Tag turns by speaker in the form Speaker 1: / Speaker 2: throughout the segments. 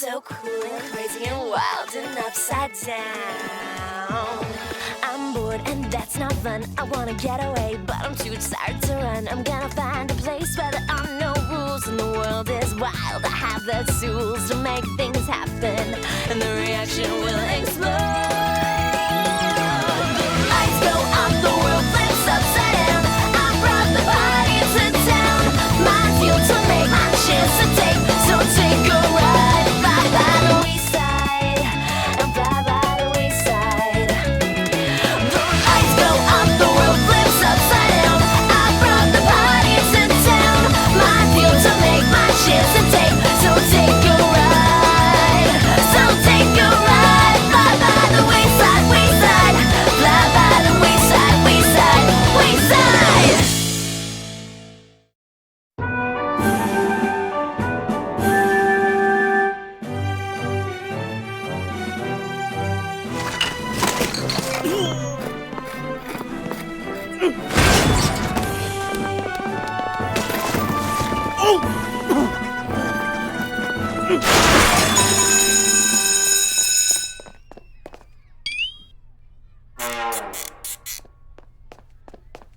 Speaker 1: so cool and crazy and wild and upside down. I'm bored and that's not fun. I wanna get away, but I'm too tired to run. I'm gonna find a place where there are no rules and the world is wild. I have the tools to make things happen, and the reaction will explode. The lights go up, the world flips upside down. I brought the party to town. My fuel to make, my chance to take. So take a ride, fly by the wayside, and fly by the wayside. The lights go up, the world flips upside down. I brought the party to town. My fuel to make, my chance to take. So take a ride, so take a ride, fly by the wayside, wayside, fly by the wayside, wayside, wayside.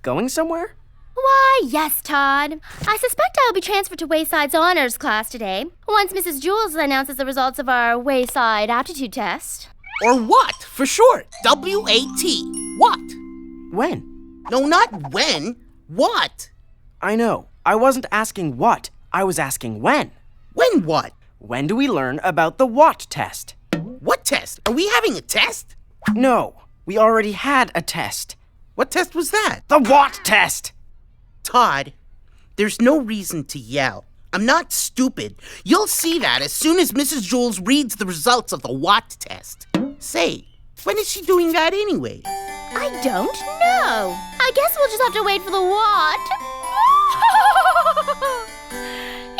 Speaker 2: Going somewhere?
Speaker 3: Why, yes, Todd. I suspect I'll be transferred to Wayside's honors class today, once Mrs. Jules announces the results of our Wayside aptitude test.
Speaker 4: Or what, for short. W-A-T. What?
Speaker 2: When?
Speaker 4: No, not when. What?
Speaker 2: I know. I wasn't asking what. I was asking when.
Speaker 4: When what?
Speaker 2: When do we learn about the what test?
Speaker 4: What test? Are we having a test?
Speaker 2: No, we already had a test.
Speaker 4: What test was that?
Speaker 2: The what test!
Speaker 4: Todd, there's no reason to yell. I'm not stupid. You'll see that as soon as Mrs. Jules reads the results of the what test. Say, when is she doing that anyway?
Speaker 3: I don't know. I guess we'll just have to wait for the what.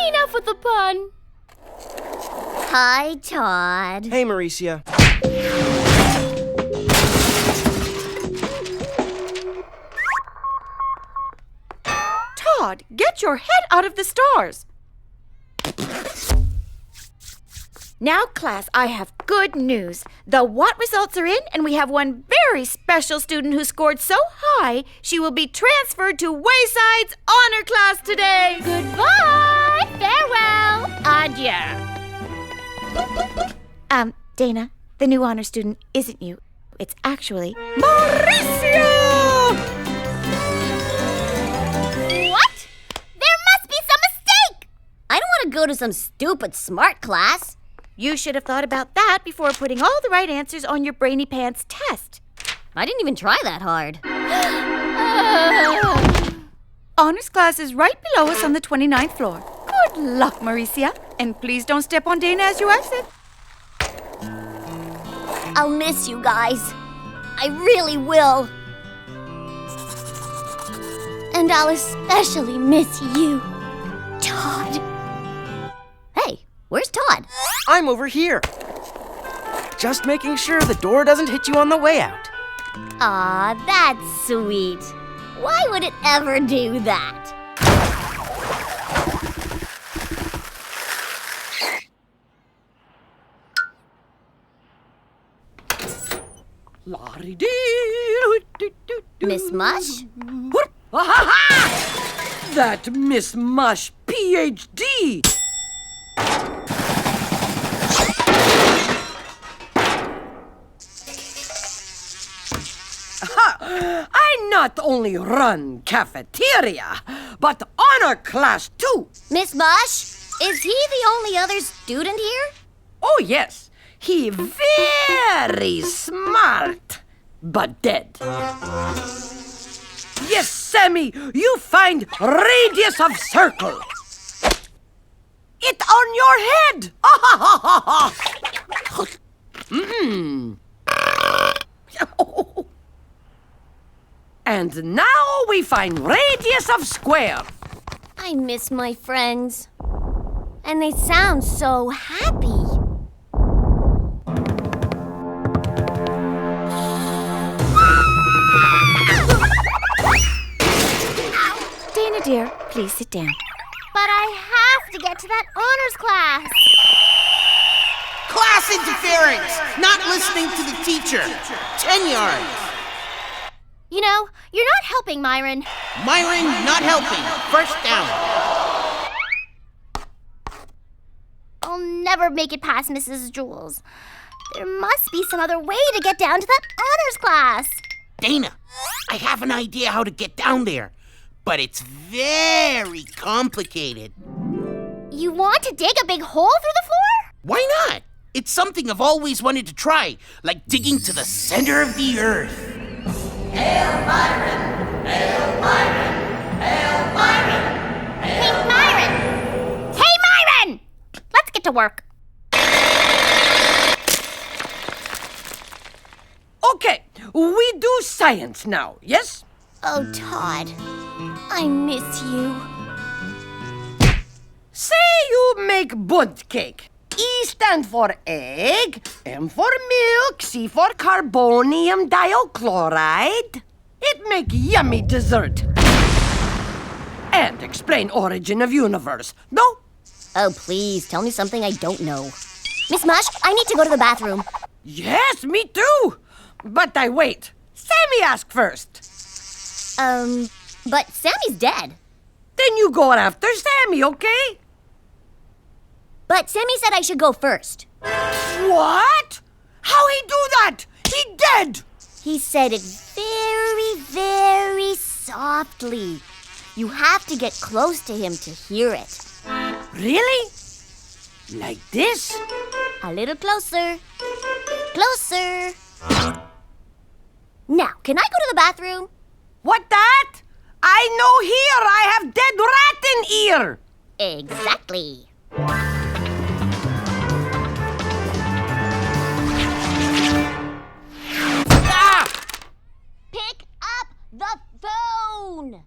Speaker 3: Enough with the pun. Hi, Todd.
Speaker 2: Hey, Mauricia.
Speaker 5: Todd, get your head out of the stars. Now, class, I have good news. The what results are in, and we have one very special student who scored so high, she will be transferred to Wayside's honor class today.
Speaker 3: Goodbye. Farewell. Adieu.
Speaker 5: Dana, the new honor student isn't you. It's actually
Speaker 3: Mauricio! What? There must be some mistake!
Speaker 6: I don't want to go to some stupid smart class.
Speaker 5: You should have thought about that before putting all the right answers on your Brainy Pants test.
Speaker 6: I didn't even try that hard.
Speaker 5: Honors class is right below us on the 29th floor. Good luck, Mauricia. And please don't step on Dana as you exit.
Speaker 6: I'll miss you guys. I really will. And I'll especially miss you, Todd. Hey, where's Todd?
Speaker 2: I'm over here. Just making sure the door doesn't hit you on the way out.
Speaker 6: Aw, that's sweet. Why would it ever do that? Miss Mush?
Speaker 7: That Miss Mush, Ph.D. I not only run cafeteria, but honor class too.
Speaker 6: Miss Mush, is he the only other student here?
Speaker 7: Oh yes, he very smart, but dead. Yes, Sammy, you find radius of circle. It on your head. And now we find radius of square.
Speaker 6: I miss my friends. And they sound so happy.
Speaker 5: Dana, dear, please sit down.
Speaker 3: But I have to get to that honors class.
Speaker 4: Pass interference! Not listening to the teacher. 10 yards.
Speaker 3: You know, you're not helping, Myron.
Speaker 4: Myron, not helping. First down.
Speaker 3: I'll never make it past Mrs. Jules. There must be some other way to get down to that honors class.
Speaker 4: Dana, I have an idea how to get down there, but it's very complicated.
Speaker 3: You want to dig a big hole through the floor?
Speaker 4: Why not? It's something I've always wanted to try, like digging to the center of the earth.
Speaker 3: Hey, Myron! Hey, Myron! Let's get to work.
Speaker 7: Okay, we do science now, yes?
Speaker 6: Oh, Todd, I miss you.
Speaker 7: Say you make bundt cake. E stand for egg, M for milk, C for carbonium diochloride. It make yummy dessert. And explain origin of universe. No?
Speaker 6: Oh, please, tell me something I don't know. Miss Mush, I need to go to the bathroom.
Speaker 7: Yes, me too. But I wait. Sammy ask first.
Speaker 6: But Sammy's dead.
Speaker 7: Then you go after Sammy, okay?
Speaker 6: But Sammy said I should go first.
Speaker 7: What? How he do that? He dead.
Speaker 6: He said it very, very softly. You have to get close to him to hear it.
Speaker 7: Really? Like this?
Speaker 6: A little closer. Closer. Now, can I go to the bathroom?
Speaker 7: What that? I know here. I have dead rat in ear.
Speaker 6: Exactly. Pick up the phone!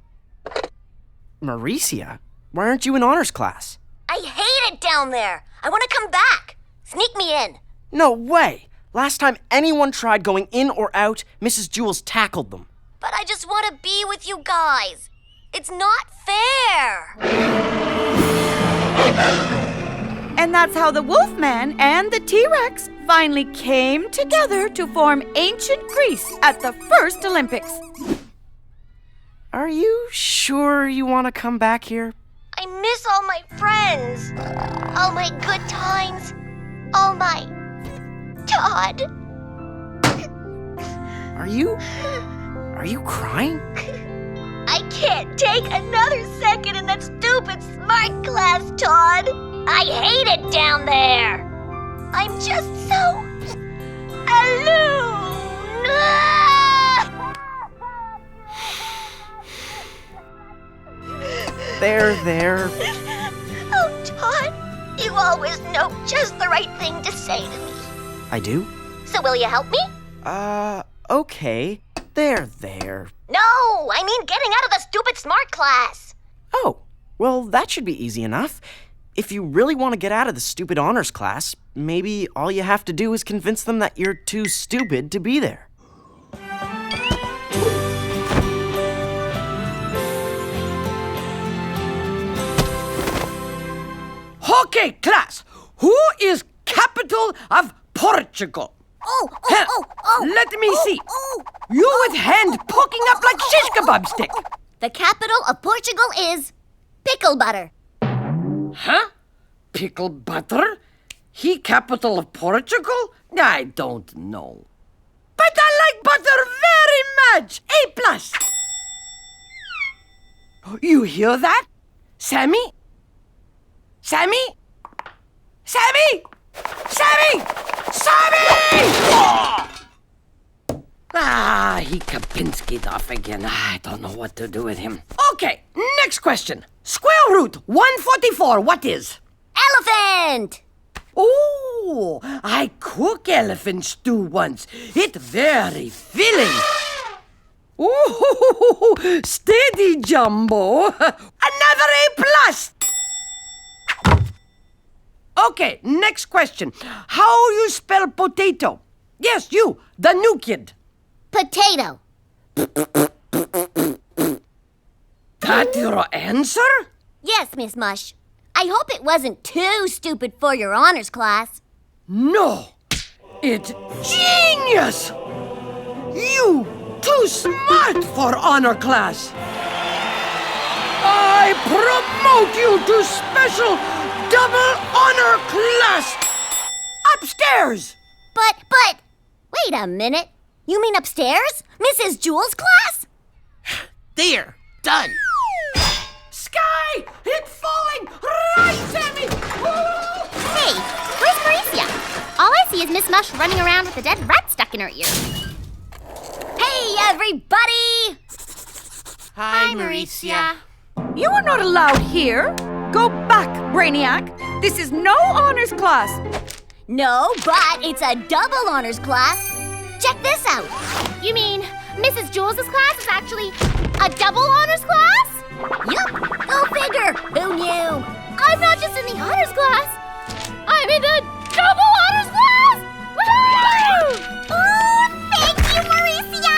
Speaker 2: Maricia, why aren't you in honors class?
Speaker 6: I hate it down there. I want to come back. Sneak me in.
Speaker 2: No way. Last time anyone tried going in or out, Mrs. Jules tackled them.
Speaker 6: But I just want to be with you guys. It's not fair.
Speaker 5: And that's how the Wolfman and the T-Rex finally came together to form ancient Greece at the first Olympics.
Speaker 2: Are you sure you want to come back here?
Speaker 6: I miss all my friends. All my good times. All my... Todd.
Speaker 2: Are you crying?
Speaker 6: I can't take another second in that stupid smart class, Todd. I hate it down there. I'm just so alone.
Speaker 2: There.
Speaker 6: Oh, Todd, you always know just the right thing to say to me.
Speaker 2: I do?
Speaker 6: So will you help me?
Speaker 2: Okay. There.
Speaker 6: No, I mean getting out of the stupid smart class.
Speaker 2: Oh, well, that should be easy enough. If you really want to get out of the stupid honors class, maybe all you have to do is convince them that you're too stupid to be there.
Speaker 7: Okay, class. Who is capital of Portugal? Let me see. You with hand poking up like shish kebab stick.
Speaker 6: The capital of Portugal is Pickle Butter.
Speaker 7: Huh? Pickle butter? He capital of Portugal? I don't know. But I like butter very much. A+. You hear that? Sammy? Sammy? Sammy! Sammy! Sammy! Ah, he Kapinski'd off again. I don't know what to do with him. Okay, next question. Square root 144, what is?
Speaker 6: Elephant!
Speaker 7: Oh, I cook elephant stew once. It very filling. Ooh, steady, Jumbo. Another A+. Okay, next question. How you spell potato? Yes, you, the new kid.
Speaker 6: Potato.
Speaker 7: That your answer?
Speaker 6: Yes, Miss Mush. I hope it wasn't too stupid for your honors class.
Speaker 7: No! It's genius! You too smart for honor class! I promote you to special double honor class! Upstairs!
Speaker 6: But, wait a minute. You mean upstairs? Mrs. Jewls' class?
Speaker 4: There, done.
Speaker 7: Sky! It's falling! Right, Sammy!
Speaker 3: Hey, where's Mauricia? All I see is Miss Mush running around with a dead rat stuck in her ear.
Speaker 6: Hey, everybody!
Speaker 4: Hi, Mauricia.
Speaker 5: You are not allowed here. Go back, Brainiac. This is no honors class.
Speaker 6: No, but it's a double honors class. Check this out.
Speaker 3: You mean Mrs. Jewls' class is actually a double honors class?
Speaker 6: Yup, go figure. Who knew?
Speaker 3: I'm not just in the honors class. I'm in the double honors class! Woohoo!
Speaker 6: Oh, thank you, Mauricia!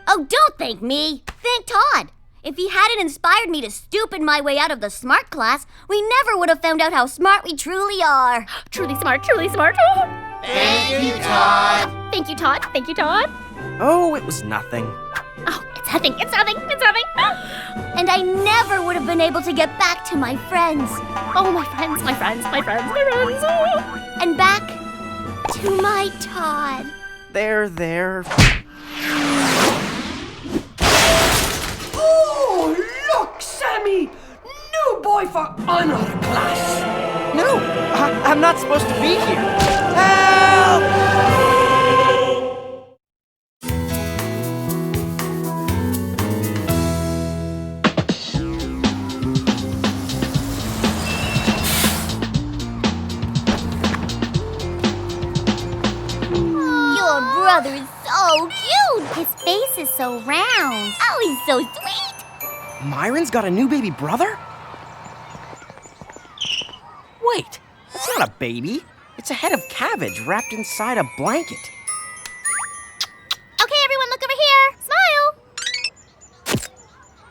Speaker 6: Oh, don't thank me. Thank Todd. If he hadn't inspired me to stupid my way out of the smart class, we never would have found out how smart we truly are.
Speaker 3: Truly smart, truly smart.
Speaker 4: Thank you, Todd.
Speaker 3: Thank you, Todd. Thank you, Todd.
Speaker 2: Oh, it was nothing.
Speaker 3: Oh, it's nothing. It's nothing. It's nothing.
Speaker 6: And I never would have been able to get back to my friends.
Speaker 3: Oh, my friends, my friends, my friends, my friends. Oh.
Speaker 6: And back to my Todd.
Speaker 2: There.
Speaker 7: Oh, look, Sammy! New boy for honor class!
Speaker 2: No, I'm not supposed to be here. Help!
Speaker 6: Your brother is so cute.
Speaker 3: His face is so round.
Speaker 6: Oh, he's so sweet.
Speaker 2: Myron's got a new baby brother? Wait, that's not a baby. It's a head of cabbage wrapped inside a blanket.
Speaker 3: Okay, everyone, look over here.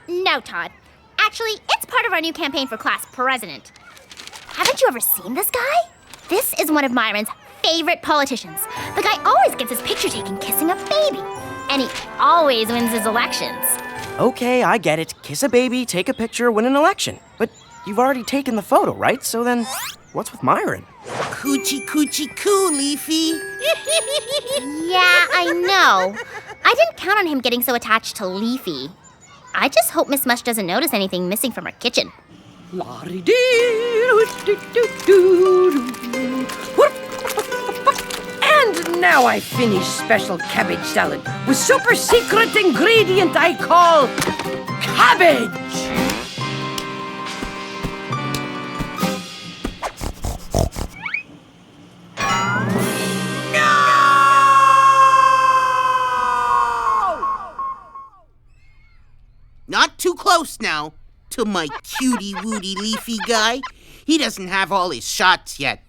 Speaker 3: Smile. No, Todd. Actually, it's part of our new campaign for class president. Haven't you ever seen this guy? This is one of Myron's favorite politicians. The guy always gets his picture taken kissing a baby. And he always wins his elections.
Speaker 2: Okay, I get it. Kiss a baby, take a picture, win an election. But you've already taken the photo, right? So then, what's with Myron?
Speaker 4: Coochie coochie coo, Leafy.
Speaker 3: Yeah, I know. I didn't count on him getting so attached to Leafy. I just hope Miss Mush doesn't notice anything missing from her kitchen.
Speaker 7: And now I finish special cabbage salad with super secret ingredient I call cabbage.
Speaker 4: Not too close now to my cutie wooty Leafy guy. He doesn't have all his shots yet.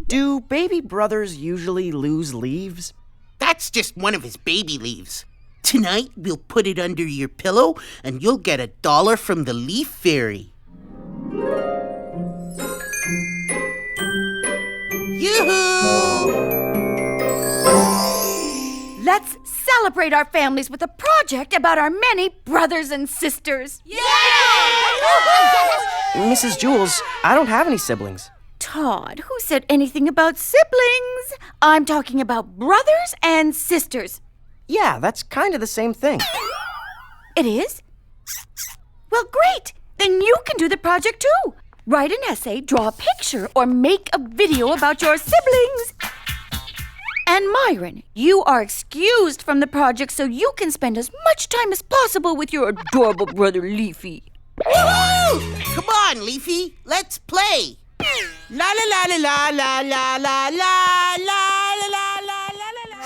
Speaker 2: Do baby brothers usually lose leaves?
Speaker 4: That's just one of his baby leaves. Tonight, we'll put it under your pillow and you'll get $1 from the Leaf Fairy. Yoo-hoo!
Speaker 5: Let's celebrate our families with a project about our many brothers and sisters.
Speaker 2: Mrs. Jewls, I don't have any siblings.
Speaker 5: Todd, who said anything about siblings? I'm talking about brothers and sisters.
Speaker 2: Yeah, that's kind of the same thing.
Speaker 5: It is? Well, great. Then you can do the project too. Write an essay, draw a picture, or make a video about your siblings. And Myron, you are excused from the project so you can spend as much time as possible with your adorable brother Leafy.
Speaker 4: Woo-hoo! Come on, Leafy, let's play. La la la la la la la la la la la la la la.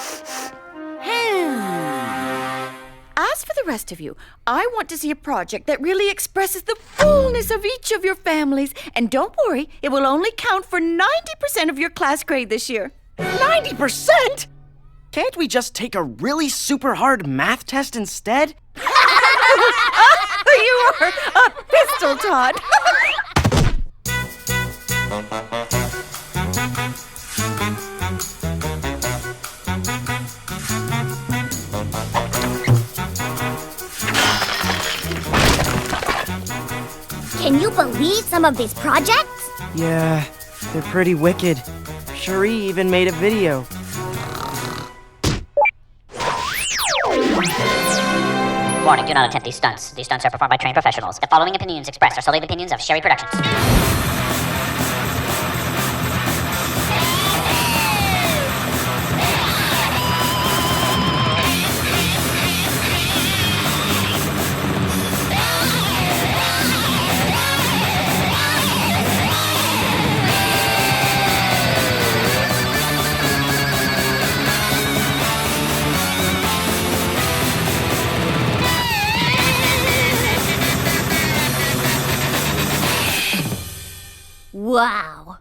Speaker 5: As for the rest of you, I want to see a project that really expresses the fullness of each of your families. And don't worry, it will only count for 90% of your class grade this year.
Speaker 2: 90%? Can't we just take a really super hard math test instead?
Speaker 5: You are a pistol, Todd.
Speaker 6: Can you believe some of these projects?
Speaker 2: Yeah, they're pretty wicked. Cherie even made a video.
Speaker 8: Warning, do not attempt these stunts. These stunts are performed by trained professionals. The following opinions expressed are solely the opinions of Cherie Productions.
Speaker 6: Wow,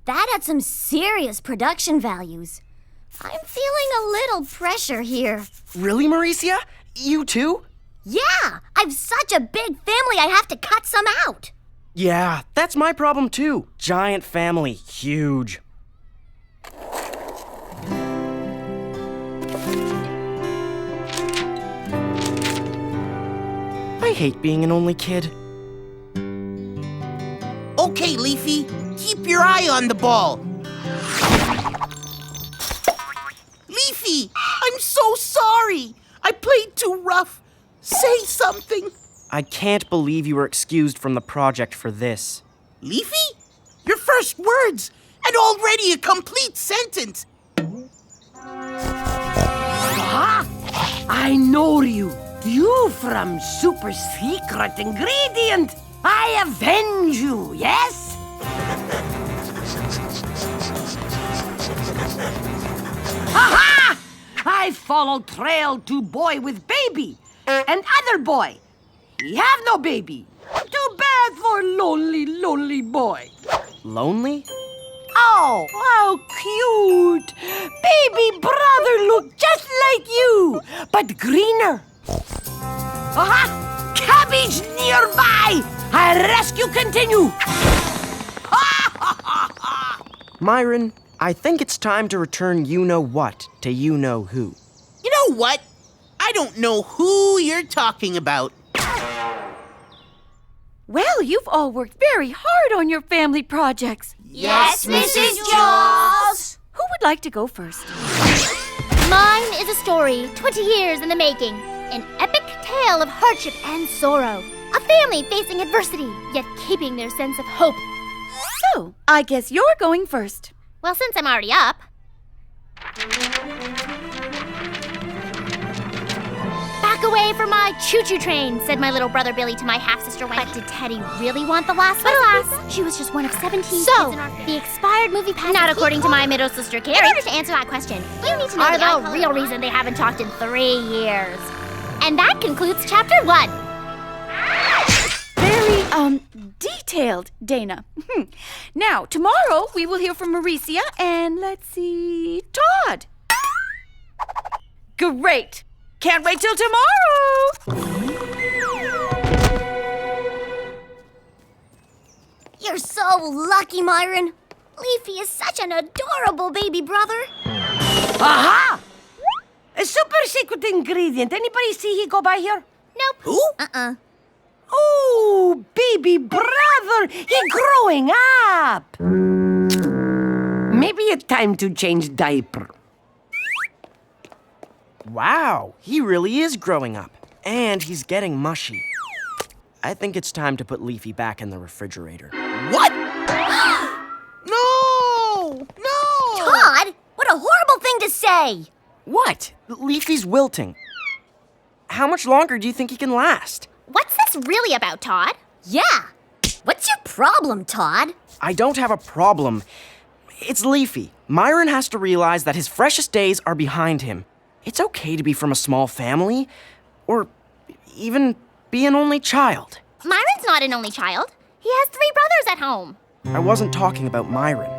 Speaker 6: that had some serious production values. I'm feeling a little pressure here.
Speaker 2: Really, Mauricia? You too?
Speaker 6: Yeah, I've such a big family I have to cut some out.
Speaker 2: Yeah, that's my problem too. Giant family, huge. I hate being an only kid.
Speaker 4: Okay, Leafy, keep your eye on the ball. Leafy, I'm so sorry. I played too rough. Say something.
Speaker 2: I can't believe you were excused from the project for this.
Speaker 4: Leafy? Your first words, and already a complete sentence.
Speaker 7: Ah, I know you. You from Super Secret Ingredient. I avenge you, yes? Ha-ha! I follow trail to boy with baby. And other boy. He have no baby. Too bad for lonely, lonely boy.
Speaker 2: Lonely?
Speaker 7: Oh, how cute! Baby brother look just like you, but greener. Aha! Cabbage nearby! Our rescue continue!
Speaker 2: Myron, I think it's time to return you-know-what to you-know-who.
Speaker 4: You know what? I don't know who you're talking about.
Speaker 5: Well, you've all worked very hard on your family projects.
Speaker 6: Yes, Mrs. Jaws.
Speaker 5: Who would like to go first?
Speaker 3: Mine is a story 20 years in the making. An epic tale of hardship and sorrow. A family facing adversity, yet keeping their sense of hope.
Speaker 5: So, I guess you're going first.
Speaker 3: Well, since I'm already up. Back away from my choo-choo train, said my little brother Billy to my half-sister Wendy. But did Teddy really want the last one? Alas, she was just one of 17 kids in our family. The expired movie pass. Not according to my middle sister Carrie. In order to answer that question, you need to know the real reason they haven't talked in 3 years. And that concludes chapter 1.
Speaker 5: Very, detailed, Dana. Now, tomorrow we will hear from Mauricia and, let's see, Todd. Great. Can't wait till tomorrow.
Speaker 6: You're so lucky, Myron. Leafy is such an adorable baby brother.
Speaker 7: Aha! A super secret ingredient. Anybody see he go by here?
Speaker 3: Nope.
Speaker 4: Who?
Speaker 7: Oh, baby brother, he growing up. Maybe it's time to change diaper.
Speaker 2: Wow, he really is growing up. And he's getting mushy. I think it's time to put Leafy back in the refrigerator.
Speaker 4: What? No! No!
Speaker 6: Todd, what a horrible thing to say.
Speaker 2: What? Leafy's wilting. How much longer do you think he can last?
Speaker 3: What's this really about, Todd?
Speaker 6: Yeah. What's your problem, Todd?
Speaker 2: I don't have a problem. It's Leafy. Myron has to realize that his freshest days are behind him. It's okay to be from a small family, or even be an only child.
Speaker 3: Myron's not an only child. He has 3 brothers at home.
Speaker 2: I wasn't talking about Myron.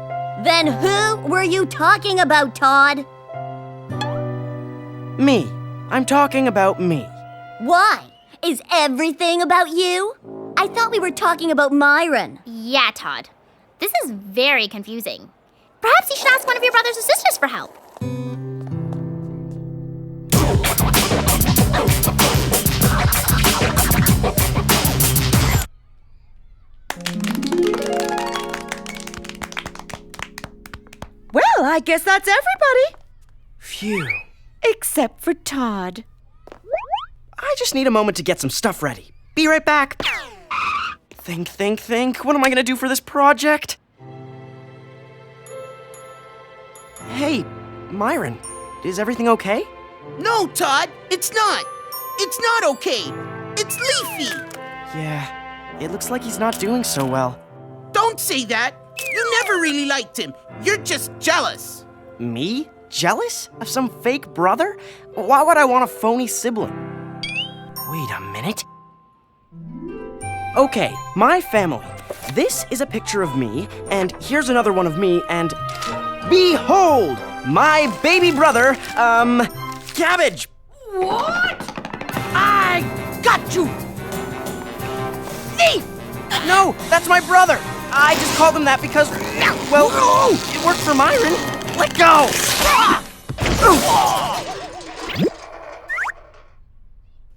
Speaker 6: Then who were you talking about, Todd?
Speaker 2: Me. I'm talking about me.
Speaker 6: Why? Is everything about you? I thought we were talking about Myron.
Speaker 3: Yeah, Todd. This is very confusing. Perhaps you should ask one of your brothers or sisters for help.
Speaker 5: I guess that's everybody.
Speaker 2: Phew.
Speaker 5: Except for Todd.
Speaker 2: I just need a moment to get some stuff ready. Be right back. Think. What am I gonna do for this project? Hey, Myron, is everything okay?
Speaker 4: No, Todd, it's not. It's not okay. It's Leafy.
Speaker 2: Yeah, it looks like he's not doing so well.
Speaker 4: Don't say that. You never really liked him. You're just jealous.
Speaker 2: Me? Jealous? Of some fake brother? Why would I want a phony sibling? Wait a minute. Okay, my family. This is a picture of me, and here's another one of me, and behold, my baby brother, Cabbage.
Speaker 7: What? I got you! Thief!
Speaker 2: No, that's my brother. I just called him that because, well, it worked for Myron. Let go.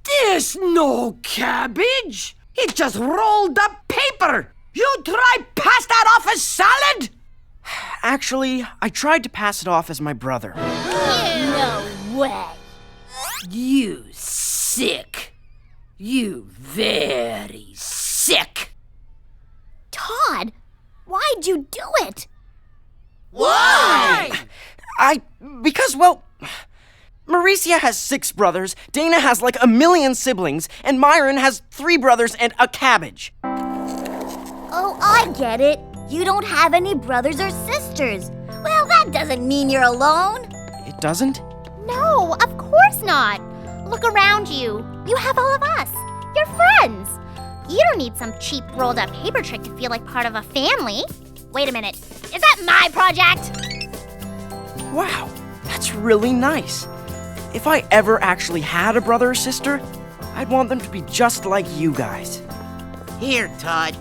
Speaker 7: This no cabbage! It just rolled up paper! You try pass that off as salad?
Speaker 2: Actually, I tried to pass it off as my brother.
Speaker 6: No way.
Speaker 7: You sick. You very sick.
Speaker 6: Todd, why'd you do it?
Speaker 4: Why?
Speaker 2: Because, well, Mauricia has 6 brothers, Dana has like 1 million siblings, and Myron has 3 brothers and a cabbage.
Speaker 6: Oh, I get it. You don't have any brothers or sisters. Well, that doesn't mean you're alone.
Speaker 2: It doesn't?
Speaker 3: No, of course not. Look around you. You have all of us. You're friends. You don't need some cheap rolled up paper trick to feel like part of a family. Wait a minute. Is that my project?
Speaker 2: Wow, that's really nice. If I ever actually had a brother or sister, I'd want them to be just like you guys.
Speaker 4: Here, Todd.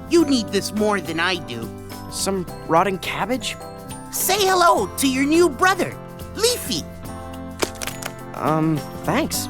Speaker 4: You need this more than I do.
Speaker 2: Some rotting cabbage?
Speaker 4: Say hello to your new brother, Leafy.
Speaker 2: Thanks.